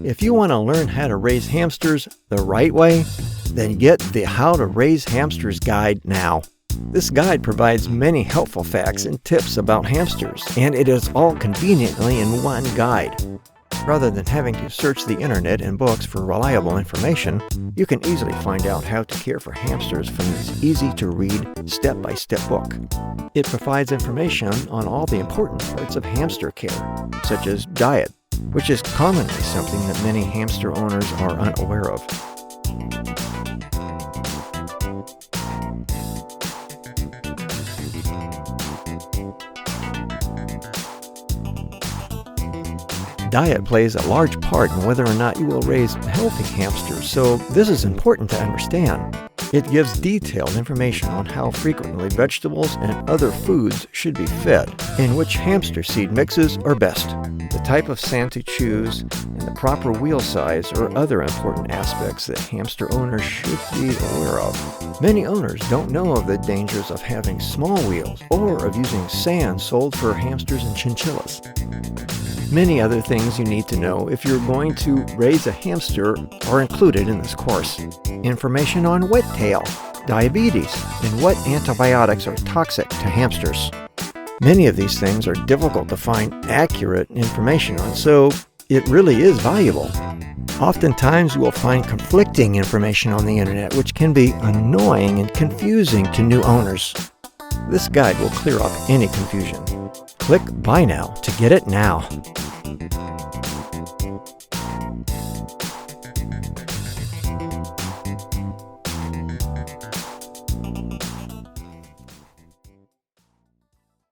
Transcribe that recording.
If you want to learn how to raise hamsters the right way, then get the How to Raise Hamsters guide now. This guide provides many helpful facts and tips about hamsters, and it is all conveniently in one guide. Rather than having to search the internet and books for reliable information, you can easily find out how to care for hamsters from this easy-to-read, step-by-step book. It provides information on all the important parts of hamster care, such as diet, which is commonly something that many hamster owners are unaware of. Diet plays a large part in whether or not you will raise healthy hamsters, so this is important to understand. It gives detailed information on how frequently vegetables and other foods should be fed, and which hamster seed mixes are best, the type of sand to choose, and the proper wheel size are other important aspects that hamster owners should be aware of. Many owners don't know of the dangers of having small wheels or of using sand sold for hamsters and chinchillas. Many other things you need to know if you're going to raise a hamster are included in this course. Information on wet tail, diabetes, and what antibiotics are toxic to hamsters. Many of these things are difficult to find accurate information on, so it really is valuable. Oftentimes you will find conflicting information on the internet, which can be annoying and confusing to new owners. This guide will clear up any confusion. Click Buy Now to get it now.